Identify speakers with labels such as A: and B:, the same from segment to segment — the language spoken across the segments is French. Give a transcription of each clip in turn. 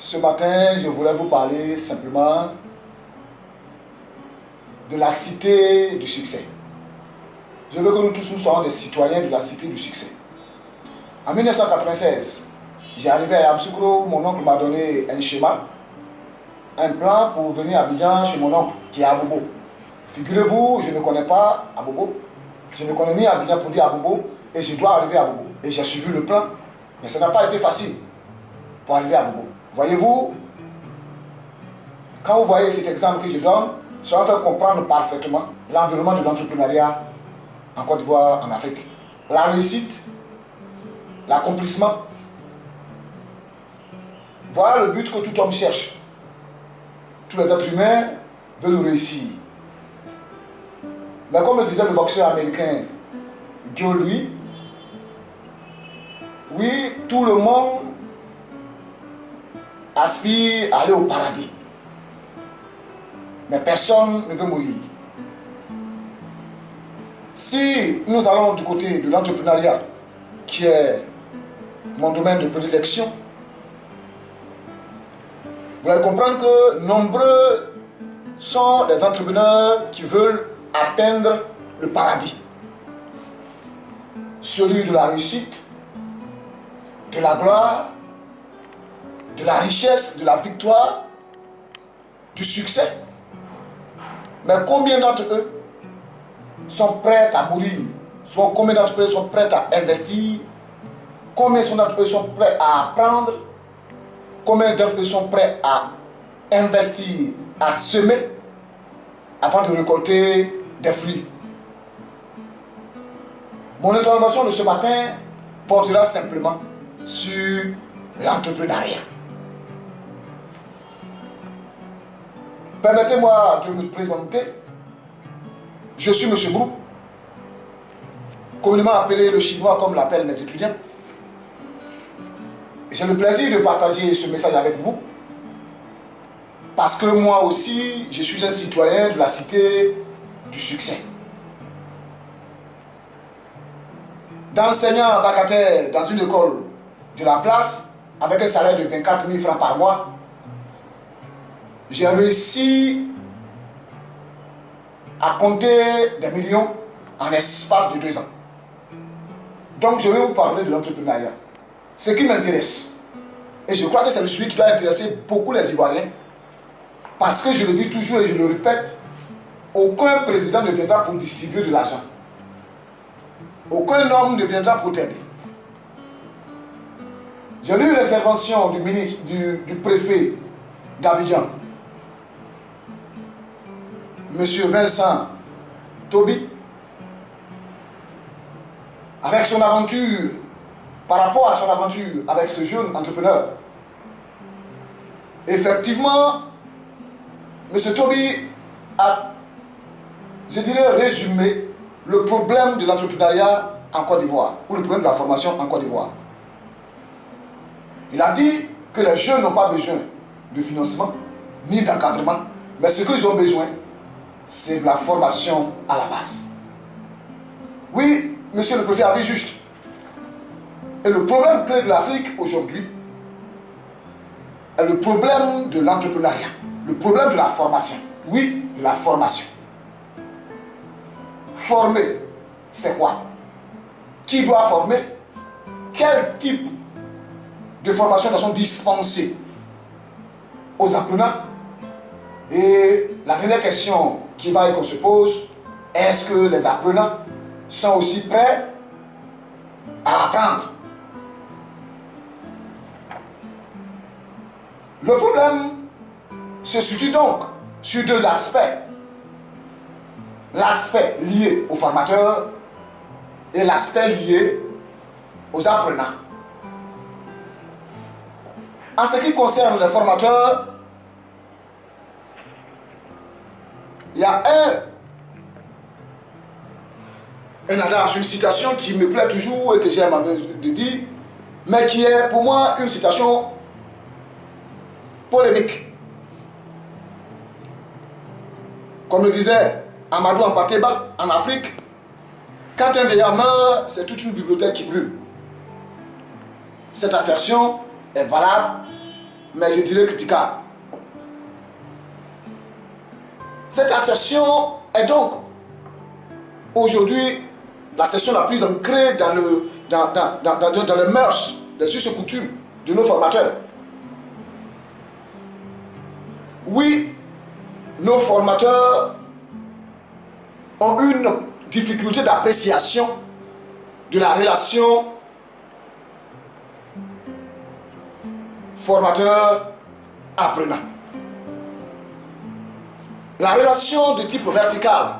A: Ce matin, je voulais vous parler simplement de la cité du succès. Je veux que nous tous nous soyons des citoyens de la cité du succès. En 1996, j'ai arrivé à Yamoussoukro, mon oncle m'a donné un schéma, un plan pour venir à Abidjan chez mon oncle, qui est à Abobo. Figurez-vous, je ne connais pas Abobo, je ne connais ni Abidjan pour dire Abobo, et je dois arriver à Abobo. Et j'ai suivi le plan, mais ça n'a pas été facile pour arriver à Abobo. Voyez-vous, quand vous voyez cet exemple que je donne, ça va faire comprendre parfaitement l'environnement de l'entrepreneuriat en Côte d'Ivoire, en Afrique. La réussite, l'accomplissement. Voilà le but que tout homme cherche. Tous les êtres humains veulent réussir. Mais comme le disait le boxeur américain Joe Louis, oui, tout le monde aspire à aller au paradis. Mais personne ne veut mourir. Si nous allons du côté de l'entrepreneuriat, qui est mon domaine de prédilection, vous allez comprendre que nombreux sont les entrepreneurs qui veulent atteindre le paradis. Celui de la réussite, de la gloire, de la richesse, de la victoire, du succès. Mais combien d'entre eux sont prêts à mourir? Combien d'entre eux sont prêts à investir? Combien d'entre eux sont prêts à apprendre? Combien d'entre eux sont prêts à investir, à semer avant de récolter des fruits? Mon intervention de ce matin portera simplement sur l'entrepreneuriat. Permettez-moi de me présenter. Je suis M. Brou, communément appelé le chinois comme l'appellent mes étudiants. J'ai le plaisir de partager ce message avec vous parce que moi aussi, je suis un citoyen de la cité du succès. D'enseignant vacataire dans une école de la place avec un salaire de 24 000 francs par mois, j'ai réussi à compter des millions en espace de 2 ans. Donc je vais vous parler de l'entrepreneuriat. Ce qui m'intéresse, et je crois que c'est le sujet qui doit intéresser beaucoup les Ivoiriens, parce que je le dis toujours et je le répète, aucun président ne viendra pour distribuer de l'argent. Aucun homme ne viendra pour t'aider. J'ai lu l'intervention du ministre, du préfet d'Abidjan, M. Vincent Toby, avec son aventure, par rapport à son aventure avec ce jeune entrepreneur. Effectivement, M. Toby a, je dirais, résumé le problème de l'entrepreneuriat en Côte d'Ivoire, ou le problème de la formation en Côte d'Ivoire. Il a dit que les jeunes n'ont pas besoin de financement, ni d'encadrement, mais ce qu'ils ont besoin, c'est de la formation à la base. Oui, monsieur le préfet avait juste. Et le problème clé de l'Afrique aujourd'hui est le problème de l'entrepreneuriat, le problème de la formation. Oui, de la formation. Former, c'est quoi? Qui doit former? Quel type de formation doit-on dispenser aux apprenants? Et la dernière question qui va et qu'on se pose, est-ce que les apprenants sont aussi prêts à apprendre? Le problème se situe donc sur 2 aspects. L'aspect lié aux formateurs et l'aspect lié aux apprenants. En ce qui concerne les formateurs, il y a un adage, une citation qui me plaît toujours et que j'aime de dire, mais qui est pour moi une citation polémique. Comme le disait Amadou Ampateba en Afrique, quand un vieillard meurt, c'est toute une bibliothèque qui brûle. Cette assertion est valable mais je dirais critiquable. Cette assertion est donc aujourd'hui l'assertion la plus ancrée dans les mœurs, les us et coutumes de nos formateurs. Oui, nos formateurs ont une difficulté d'appréciation de la relation formateur-apprenant. La relation de type vertical,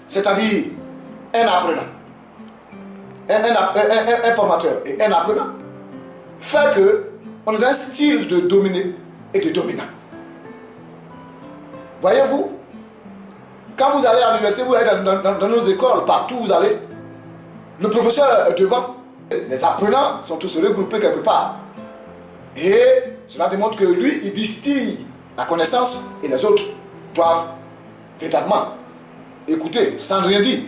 A: c'est-à-dire un apprenant, un formateur et un apprenant, fait qu'on est dans un style de dominé et de dominant. Voyez-vous, quand vous allez à l'université, vous allez dans nos écoles, partout où vous allez, le professeur est devant, les apprenants sont tous regroupés quelque part. Et cela démontre que lui, il distille la connaissance et les autres doivent véritablement écouter sans rien dire.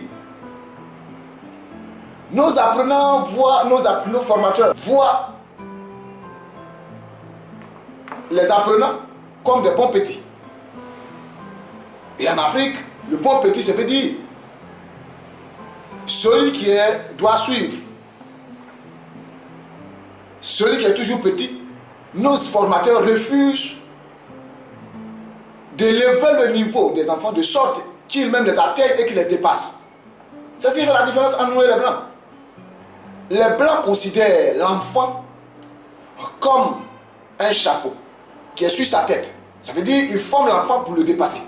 A: Nos apprenants voient, nos formateurs voient les apprenants comme des bons petits. Et en Afrique, le bon petit, ça veut dire celui qui doit suivre. Celui qui est toujours petit. Nos formateurs refusent d'élever le niveau des enfants de sorte qu'ils même les atteignent et qu'ils les dépassent. C'est ce qui fait la différence entre nous et les Blancs. Les Blancs considèrent l'enfant comme un chapeau qui est sur sa tête. Ça veut dire qu'ils forment l'enfant pour le dépasser.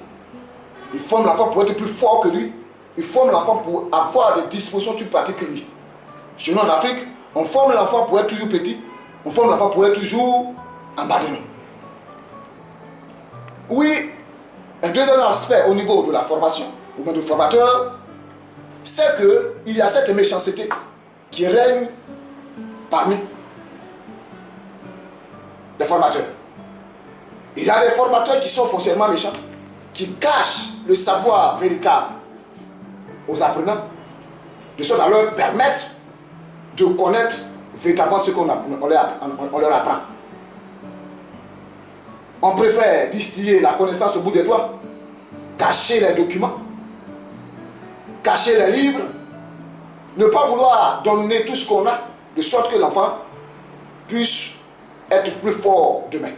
A: Ils forment l'enfant pour être plus fort que lui. Ils forment l'enfant pour avoir des dispositions plus pratiques que lui. Chez nous en Afrique, on forme l'enfant pour être toujours petit. On forme l'enfant pour être toujours en bas de nous. Oui, un deuxième aspect au niveau de la formation, au niveau du formateur, c'est qu'il y a cette méchanceté qui règne parmi les formateurs. Il y a des formateurs qui sont foncièrement méchants, qui cachent le savoir véritable aux apprenants, de sorte à leur permettre de connaître véritablement ce qu'on leur apprend. On préfère distiller la connaissance au bout des doigts, cacher les documents, cacher les livres, ne pas vouloir donner tout ce qu'on a, de sorte que l'enfant puisse être plus fort demain.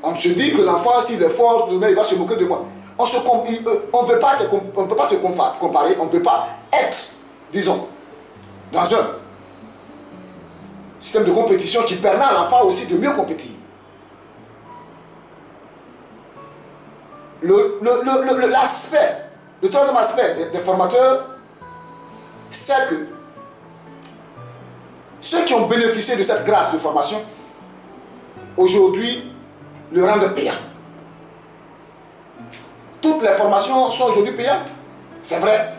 A: On se dit que l'enfant, s'il est fort demain, il va se moquer de moi. On ne veut pas se comparer, on ne veut pas être, disons, dans un système de compétition qui permet à l'enfant aussi de mieux compétir. Le troisième aspect des formateurs, c'est que ceux qui ont bénéficié de cette grâce de formation, aujourd'hui, le rendent payant. Toutes les formations sont aujourd'hui payantes, c'est vrai.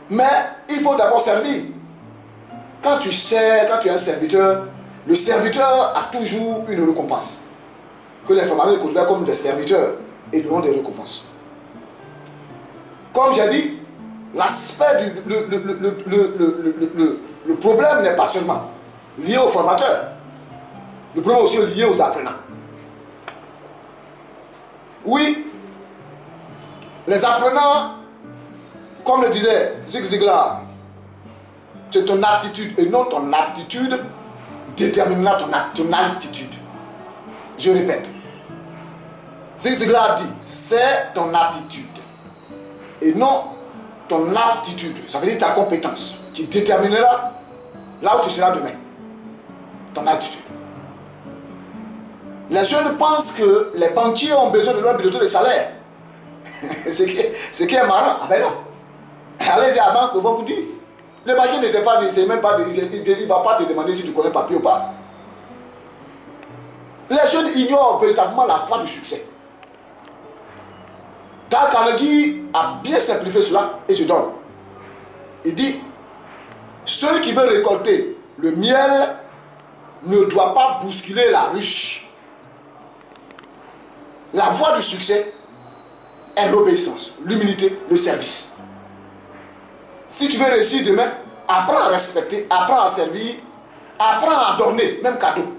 A: Mais il faut d'abord servir. Quand tu sers, quand tu es un serviteur, le serviteur a toujours une récompense. Que les formateurs considèrent comme des serviteurs et lui ont des récompenses. Comme j'ai dit, l'aspect le problème n'est pas seulement lié aux formateurs, le problème est aussi lié aux apprenants. Oui, les apprenants, comme le disait Zig Ziglar, c'est ton attitude et non ton aptitude déterminera ton altitude. Je répète, Zig Ziglar dit, c'est ton attitude et non ton aptitude, ça veut dire ta compétence, qui déterminera là où tu seras demain. Ton attitude. Les jeunes pensent que les banquiers ont besoin de leur bulletin de salaire. Ce qui est marrant. Ah ben non. Allez-y à la banque, on va vous dire. Le banquier ne sait pas, il ne va pas te demander si tu connais papier ou pas. Les jeunes ignorent véritablement la voie du succès. Dale Carnegie a bien simplifié cela et je donne. Il dit, celui qui veut récolter le miel ne doit pas bousculer la ruche. La voie du succès est l'obéissance, l'humilité, le service. Si tu veux réussir demain, apprends à respecter, apprends à servir, apprends à donner, même cadeau.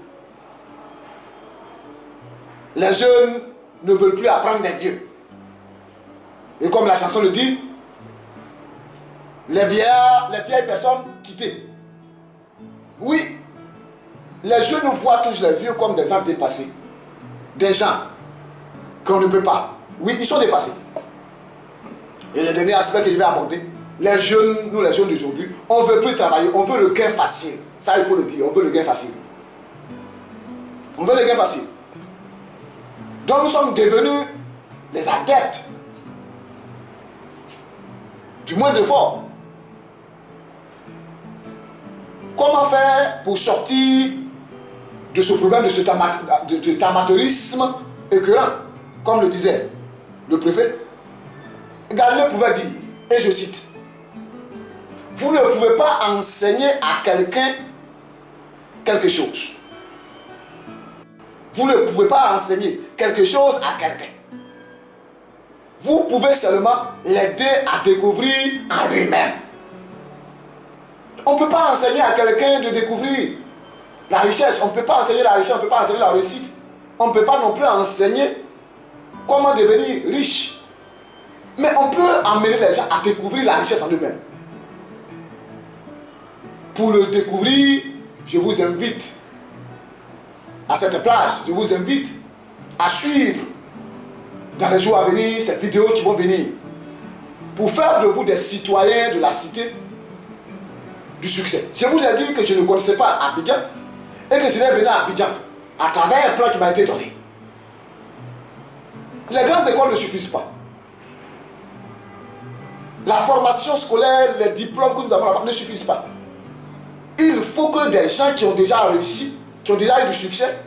A: les jeunes ne veulent plus apprendre des vieux. Et comme la chanson le dit, les vieilles personnes quittées. Oui, les jeunes voient tous les vieux comme des gens dépassés. Des gens qu'on ne peut pas. Oui, ils sont dépassés. Et le dernier aspect que je vais aborder, les jeunes, nous les jeunes d'aujourd'hui, on ne veut plus travailler, on veut le gain facile. Ça, il faut le dire, on veut le gain facile. On veut le gain facile. Donc nous sommes devenus les adeptes du moindre effort. Comment faire pour sortir de ce problème de cet amateurisme écœurant, comme le disait le préfet? Galilée pouvait dire, et je cite, « Vous ne pouvez pas enseigner à quelqu'un quelque chose. Vous ne pouvez pas enseigner quelque chose à quelqu'un. Vous pouvez seulement l'aider à découvrir en lui-même. » On ne peut pas enseigner à quelqu'un de découvrir la richesse. On ne peut pas enseigner la richesse, on ne peut pas enseigner la réussite. On ne peut pas non plus enseigner comment devenir riche. Mais on peut emmener les gens à découvrir la richesse en eux-mêmes. Pour le découvrir, je vous invite à cette plage. Je vous invite à suivre dans les jours à venir ces vidéos qui vont venir pour faire de vous des citoyens de la cité du succès. Je vous ai dit que je ne connaissais pas Abidjan et que je vais venir à Abidjan à travers un plan qui m'a été donné. Les grandes écoles ne suffisent pas. La formation scolaire, les diplômes que nous avons là-bas ne suffisent pas. Il faut que des gens qui ont déjà réussi, qui ont déjà eu du succès,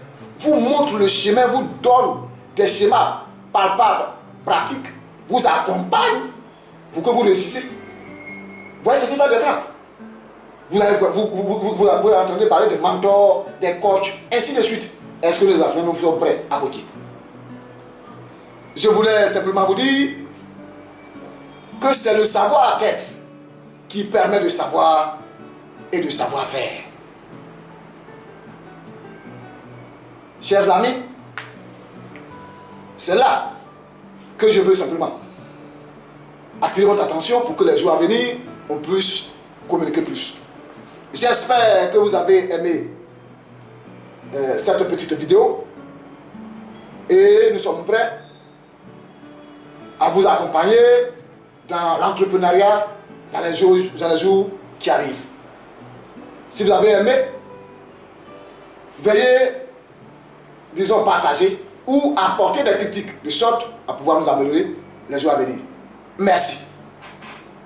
A: vous montrent le chemin, vous donnent des schémas palpables, pratiques, vous accompagnent pour que vous réussissiez. Vous voyez ce qui va de là. Vous entendez parler de mentors, des coachs, ainsi de suite. Est-ce que les Africains nous sont prêts à côté? Je voulais simplement vous dire que c'est le savoir-être qui permet de savoir et de savoir-faire. Chers amis, c'est là que je veux simplement attirer votre attention pour que les jours à venir, on puisse communiquer plus. J'espère que vous avez aimé cette petite vidéo et nous sommes prêts à vous accompagner dans l'entrepreneuriat dans les jours qui arrivent. Si vous avez aimé, veuillez, disons, partager ou apporter des critiques de sorte à pouvoir nous améliorer les jours à venir. Merci.